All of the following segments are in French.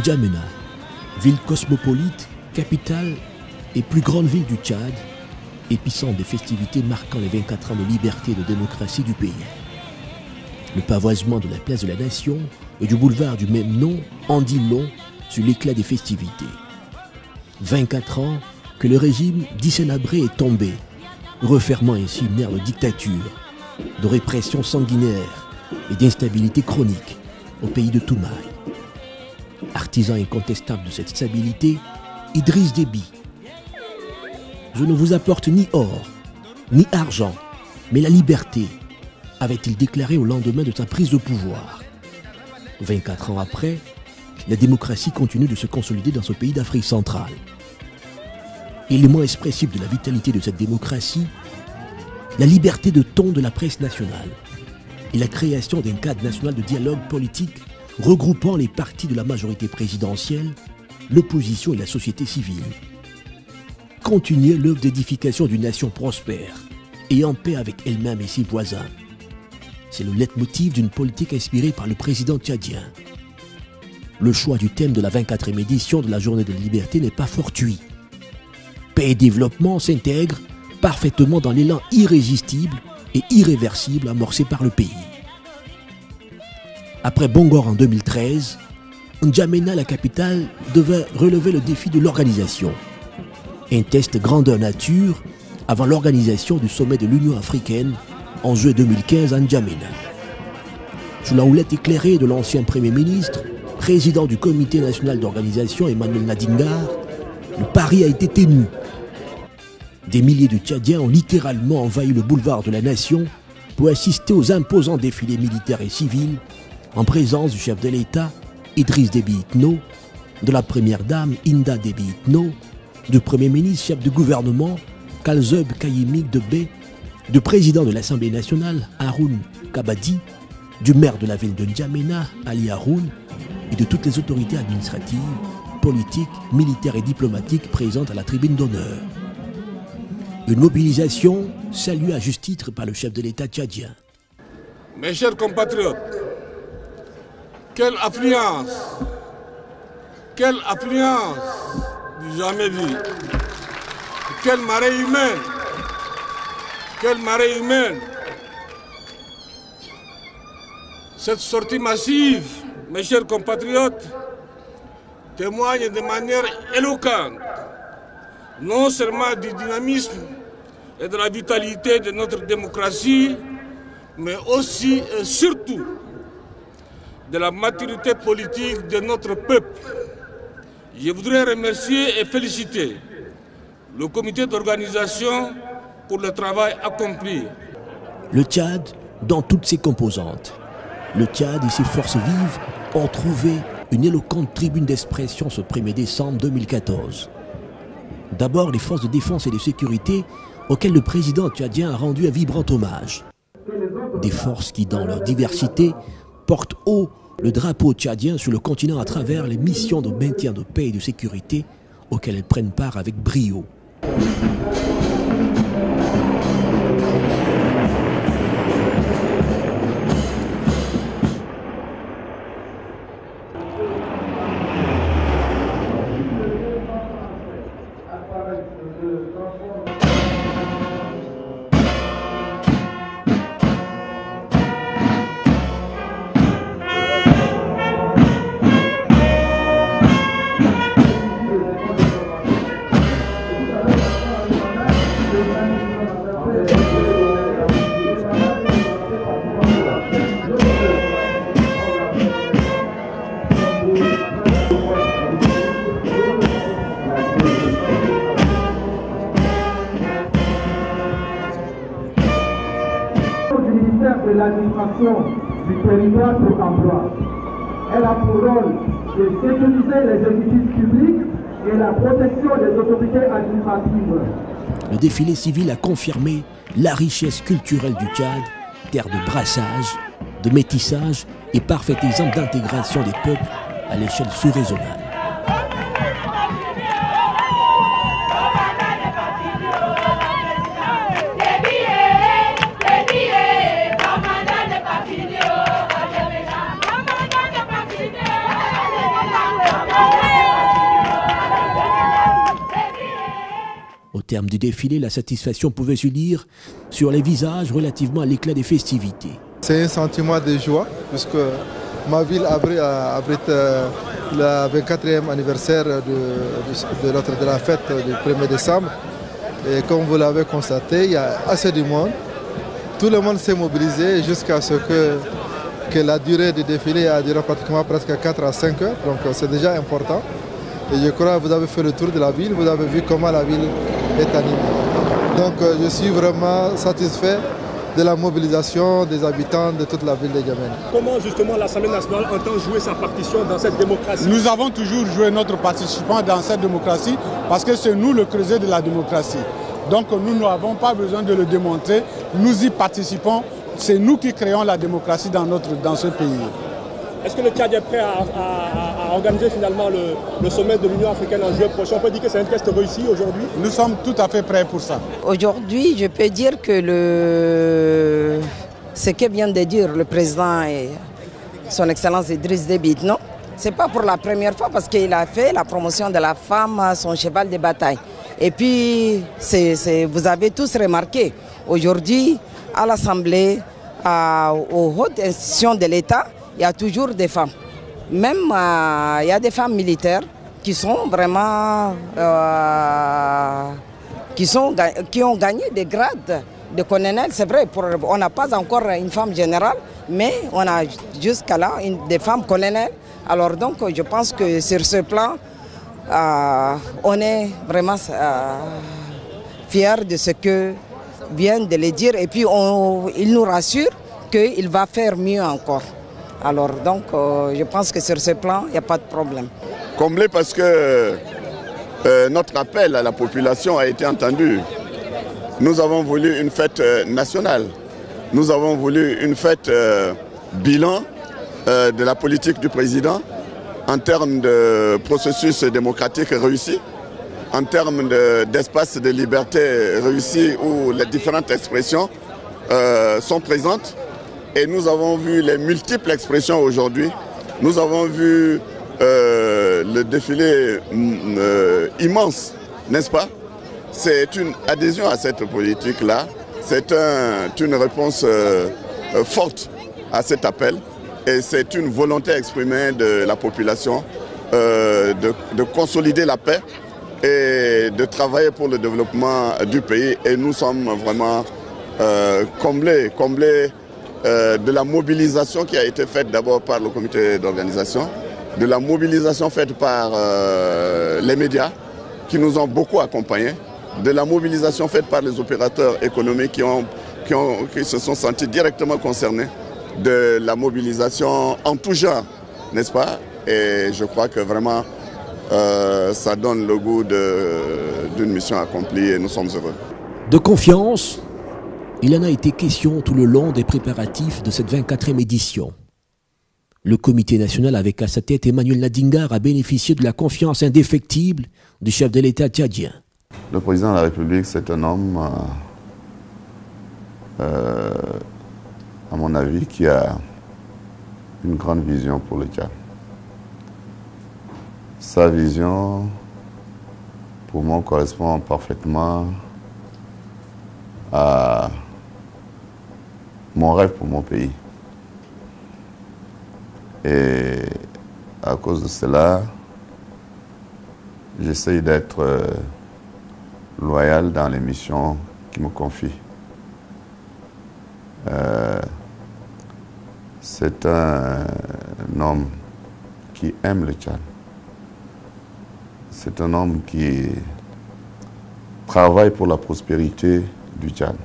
N'Djamena, ville cosmopolite, capitale et plus grande ville du Tchad, épicentre des festivités marquant les 24 ans de liberté et de démocratie du pays. Le pavoisement de la place de la Nation et du boulevard du même nom en dit long sur l'éclat des festivités. 24 ans que le régime d'Hissène-Habré est tombé, refermant ainsi une ère de dictature, de répression sanguinaire et d'instabilité chronique au pays de Toumaï. Artisan incontestable de cette stabilité, Idriss Déby. Je ne vous apporte ni or, ni argent, mais la liberté, avait-il déclaré au lendemain de sa prise de pouvoir. 24 ans après, la démocratie continue de se consolider dans ce pays d'Afrique centrale. Élément expressif de la vitalité de cette démocratie, la liberté de ton de la presse nationale et la création d'un cadre national de dialogue politique regroupant les partis de la majorité présidentielle, l'opposition et la société civile. Continuer l'œuvre d'édification d'une nation prospère et en paix avec elle-même et ses voisins. C'est le leitmotiv d'une politique inspirée par le président tchadien. Le choix du thème de la 24e édition de la Journée de la Liberté n'est pas fortuit. Paix et développement s'intègrent parfaitement dans l'élan irrésistible et irréversible amorcé par le pays. Après Bongor en 2013, N'Djamena, la capitale, devait relever le défi de l'organisation. Un test grandeur nature avant l'organisation du sommet de l'Union africaine en juillet 2015 à N'Djamena. Sous la houlette éclairée de l'ancien Premier ministre, président du Comité national d'organisation Emmanuel Nadingar, le pari a été tenu. Des milliers de Tchadiens ont littéralement envahi le boulevard de la Nation pour assister aux imposants défilés militaires et civils en présence du chef de l'État, Idriss Déby Itno, de la première dame, Hinda Déby Itno, du Premier ministre, chef de gouvernement, Kalzeb Kayimik Debé, du président de l'Assemblée nationale, Haroun Kabadi, du maire de la ville de N'Djamena, Ali Haroun, et de toutes les autorités administratives, politiques, militaires et diplomatiques présentes à la tribune d'honneur. Une mobilisation saluée à juste titre par le chef de l'État tchadien. Mes chers compatriotes, quelle affluence du jamais vu, quelle marée humaine, cette sortie massive, mes chers compatriotes, témoigne de manière éloquente, non seulement du dynamisme et de la vitalité de notre démocratie, mais aussi et surtout de la maturité politique de notre peuple. Je voudrais remercier et féliciter le comité d'organisation pour le travail accompli. Le Tchad, dans toutes ses composantes, le Tchad et ses forces vives ont trouvé une éloquente tribune d'expression ce 1er décembre 2014. D'abord, les forces de défense et de sécurité auxquelles le président tchadien a rendu un vibrant hommage. Des forces qui, dans leur diversité, portent haut le drapeau tchadien sur le continent à travers les missions de maintien de paix et de sécurité auxquelles elles prennent part avec brio. De l'administration du territoire pour emploi. Elle a pour rôle de sécuriser les édifices publics et la protection des autorités administratives. Le défilé civil a confirmé la richesse culturelle du Tchad, terre de brassage, de métissage et parfait exemple d'intégration des peuples à l'échelle sous-régionale. terme du défilé, la satisfaction pouvait se lire sur les visages relativement à l'éclat des festivités. C'est un sentiment de joie puisque ma ville abrite le 24e anniversaire de la fête du 1er décembre. Et comme vous l'avez constaté, il y a assez de monde. Tout le monde s'est mobilisé jusqu'à ce que la durée du défilé a duré pratiquement presque 4 à 5 heures. Donc c'est déjà important. Et je crois que vous avez fait le tour de la ville, vous avez vu comment la ville est animée. Donc je suis vraiment satisfait de la mobilisation des habitants de toute la ville de N'Djamena. Comment justement l'Assemblée nationale entend jouer sa partition dans cette démocratie? Nous avons toujours joué notre participant dans cette démocratie parce que c'est nous le creuset de la démocratie. Donc nous n'avons pas besoin de le démontrer, nous y participons, c'est nous qui créons la démocratie dans ce pays. Est-ce que le Tchad est prêt à organiser finalement le sommet de l'Union africaine en juillet prochain? On peut dire que c'est un test réussi aujourd'hui? Nous sommes tout à fait prêts pour ça. Aujourd'hui, je peux dire que ce que vient de dire le président et son Excellence Idriss Déby Itno, ce n'est pas pour la première fois parce qu'il a fait la promotion de la femme, son cheval de bataille. Et puis, vous avez tous remarqué, aujourd'hui, à l'Assemblée, aux hautes institutions de l'État, il y a toujours des femmes. Même il y a des femmes militaires qui sont vraiment qui ont gagné des grades de colonel. C'est vrai, on n'a pas encore une femme générale, mais on a jusqu'à là des femmes colonels. Alors donc je pense que sur ce plan, on est vraiment fiers de ce que viennent de le dire. Et puis il nous rassure qu'il va faire mieux encore. Alors donc, je pense que sur ce plan, il n'y a pas de problème. Comblé parce que notre appel à la population a été entendu. Nous avons voulu une fête nationale. Nous avons voulu une fête bilan de la politique du président en termes de processus démocratique réussi, en termes d'espace de liberté réussi où les différentes expressions sont présentes. Et nous avons vu les multiples expressions aujourd'hui. Nous avons vu le défilé immense, n'est-ce pas? C'est une adhésion à cette politique-là. C'est une réponse forte à cet appel. Et c'est une volonté exprimée de la population de consolider la paix et de travailler pour le développement du pays. Et nous sommes vraiment comblés de la mobilisation qui a été faite d'abord par le comité d'organisation, de la mobilisation faite par les médias qui nous ont beaucoup accompagnés, de la mobilisation faite par les opérateurs économiques qui se sont sentis directement concernés, de la mobilisation en tout genre, n'est-ce pas? Et je crois que vraiment ça donne le goût d'une mission accomplie et nous sommes heureux. De confiance, il en a été question tout le long des préparatifs de cette 24e édition. Le comité national avec à sa tête Emmanuel Nadingar a bénéficié de la confiance indéfectible du chef de l'État tchadien. Le président de la République, c'est un homme, à mon avis, qui a une grande vision pour le Tchad. Sa vision, pour moi, correspond parfaitement à mon rêve pour mon pays. Et à cause de cela, j'essaye d'être loyal dans les missions qui me confient. C'est un homme qui aime le Tchad. C'est un homme qui travaille pour la prospérité du Tchad.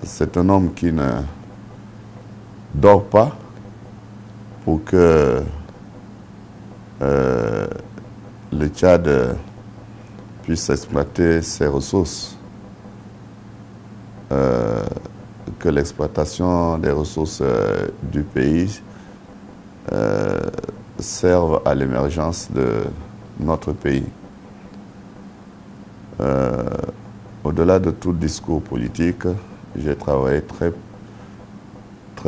C'est un homme qui ne dort pas pour que le Tchad puisse exploiter ses ressources, que l'exploitation des ressources du pays serve à l'émergence de notre pays. Au-delà de tout discours politique, j'ai travaillé très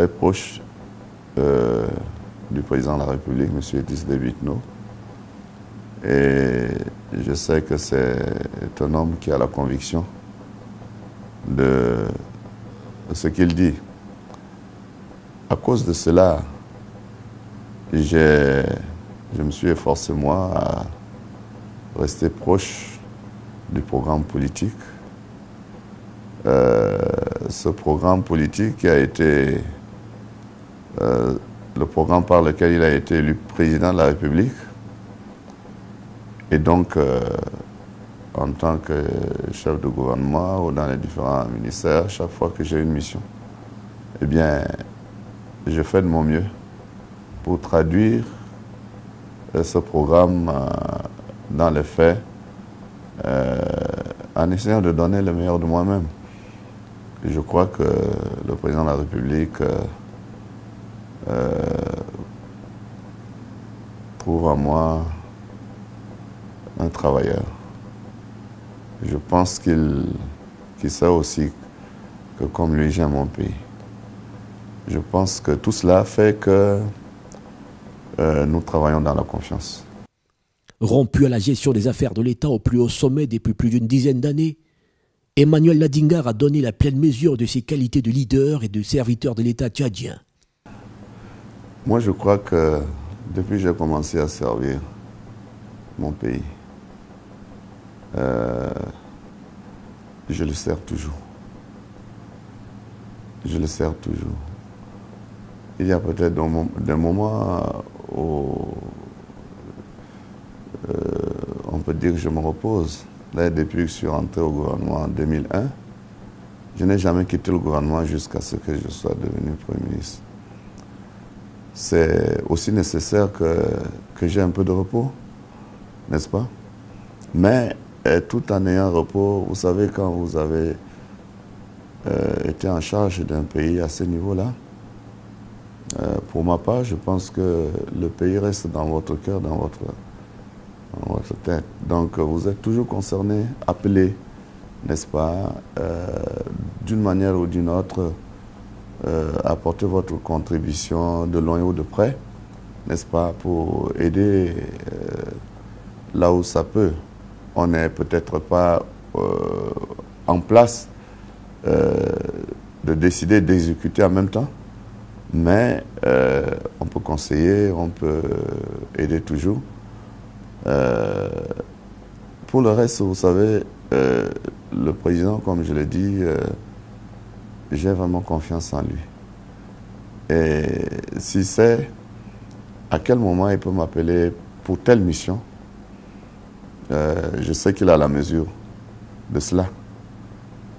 proche du président de la République, M. Idriss Déby Itno. Et je sais que c'est un homme qui a la conviction de ce qu'il dit. À cause de cela, je me suis efforcé, moi, à rester proche du programme politique. Ce programme politique a été le programme par lequel il a été élu président de la République. Et donc, en tant que chef de gouvernement ou dans les différents ministères, chaque fois que j'ai une mission, eh bien, je fais de mon mieux pour traduire ce programme dans les faits, en essayant de donner le meilleur de moi-même. Je crois que le président de la République trouve en moi un travailleur. Je pense qu'il sait aussi que comme lui, j'aime mon pays. Je pense que tout cela fait que nous travaillons dans la confiance. Rompu à la gestion des affaires de l'État au plus haut sommet depuis plus d'une dizaine d'années, Emmanuel Ladingar a donné la pleine mesure de ses qualités de leader et de serviteur de l'État tchadien. Moi, je crois que depuis que j'ai commencé à servir mon pays, je le sers toujours. Je le sers toujours. Il y a peut-être des moments où on peut dire que je me repose. Là, depuis que je suis rentré au gouvernement en 2001, je n'ai jamais quitté le gouvernement jusqu'à ce que je sois devenu Premier ministre. C'est aussi nécessaire que j'ai un peu de repos, n'est-ce pas? Mais tout en ayant repos, vous savez, quand vous avez été en charge d'un pays à ce niveau-là, pour ma part, je pense que le pays reste dans votre cœur, dans votre tête. Donc vous êtes toujours concerné, appelé, n'est-ce pas, d'une manière ou d'une autre, apporter votre contribution de loin ou de près, n'est-ce pas, pour aider là où ça peut. On n'est peut-être pas en place de décider d'exécuter en même temps, mais on peut conseiller, on peut aider toujours. Pour le reste, vous savez, le président, comme je l'ai dit, j'ai vraiment confiance en lui. Et s'il sait à quel moment il peut m'appeler pour telle mission, je sais qu'il a la mesure de cela.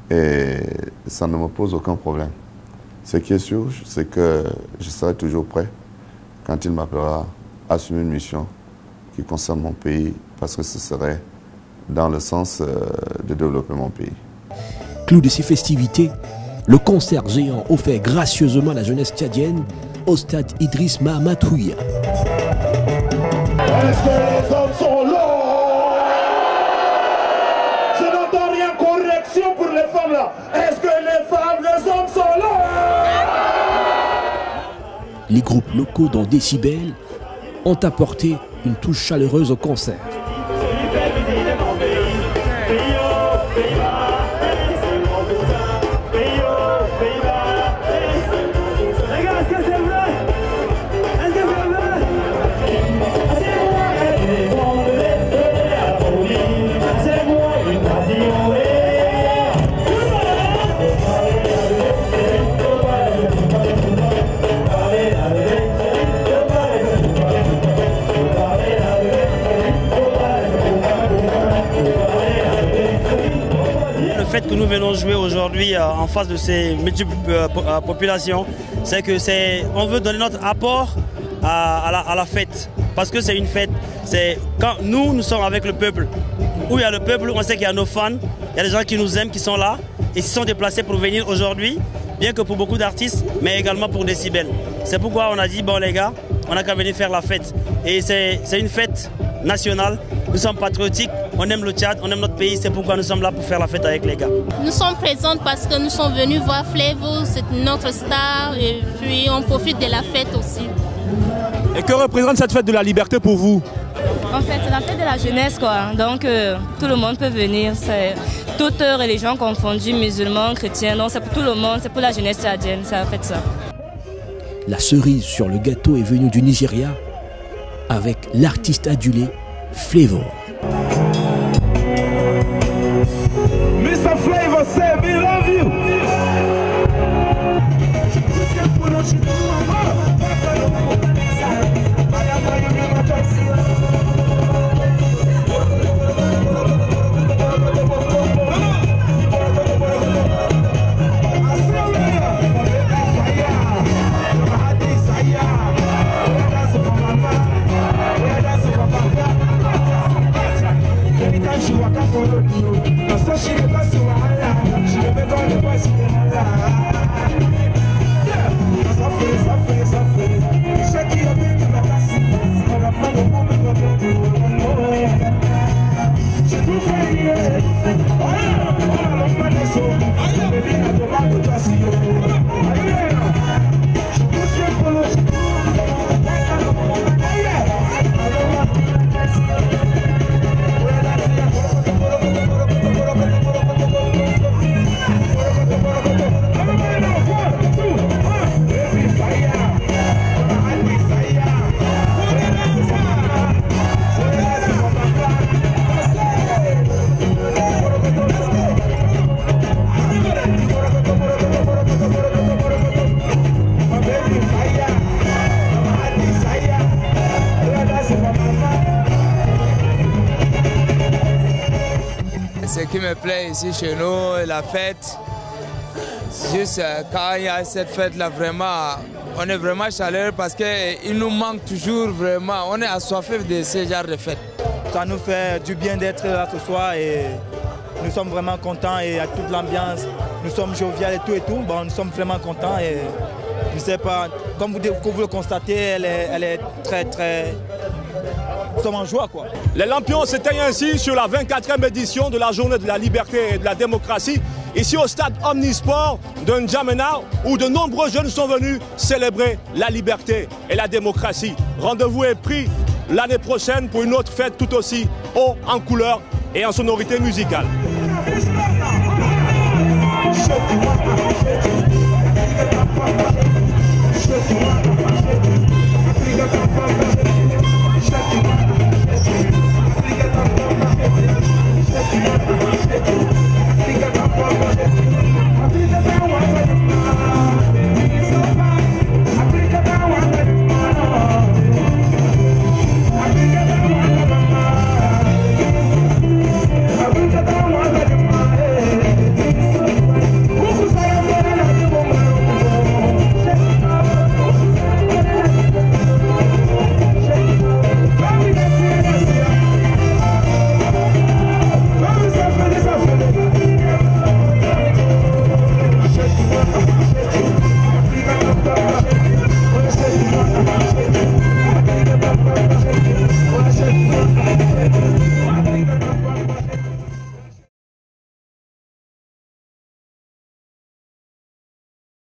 Et ça ne me pose aucun problème. Ce qui est sûr, c'est que je serai toujours prêt quand il m'appellera à assumer une mission qui concerne mon pays, parce que ce serait dans le sens de développer mon pays. Clou de ces festivités, le concert géant offert gracieusement à la jeunesse tchadienne au stade Idriss Mahamat Houya. Est-ce que les hommes sont là? Je n'entends rien, correction pour les femmes là. Est-ce que les femmes, les hommes sont là? Les groupes locaux dont Décibel ont apporté une touche chaleureuse au concert. Que nous venons jouer aujourd'hui en face de ces multiples populations, c'est que on veut donner notre apport à la fête, parce que c'est une fête. C'est quand nous sommes avec le peuple, où il y a le peuple, on sait qu'il y a nos fans, il y a des gens qui nous aiment, qui sont là et qui sont déplacés pour venir aujourd'hui, bien que pour beaucoup d'artistes, mais également pour Décibel. C'est pourquoi on a dit, bon les gars, on n'a qu'à venir faire la fête. Et c'est une fête nationale, nous sommes patriotiques, on aime le Tchad, on aime notre pays, c'est pourquoi nous sommes là pour faire la fête avec les gars. Nous sommes présentes parce que nous sommes venus voir Flevo, c'est notre star, et puis on profite de la fête aussi. Et que représente cette fête de la liberté pour vous? En fait, c'est la fête de la jeunesse, quoi. Donc, tout le monde peut venir. C'est toutes religions confondues, musulmans, chrétiens. Donc, c'est pour tout le monde. C'est pour la jeunesse tchadienne. C'est en fait ça. La cerise sur le gâteau est venue du Nigeria avec l'artiste adulé Flavor. Mr. Flavor said we love you. Ce qui me plaît ici chez nous, la fête, juste quand il y a cette fête-là, vraiment, on est vraiment chaleureux parce qu'il nous manque toujours vraiment, on est assoiffé de ce genre de fête. Ça nous fait du bien d'être là ce soir et nous sommes vraiment contents et à toute l'ambiance, nous sommes joviales et tout, bon, nous sommes vraiment contents et je ne sais pas, comme vous le constatez, elle est très... Nous sommes en joie, quoi. Les lampions s'éteignent ainsi sur la 24e édition de la Journée de la Liberté et de la Démocratie, ici au stade Omnisport de N'Djamena, où de nombreux jeunes sont venus célébrer la liberté et la démocratie. Rendez-vous est pris l'année prochaine pour une autre fête tout aussi haut en couleur et en sonorité musicale.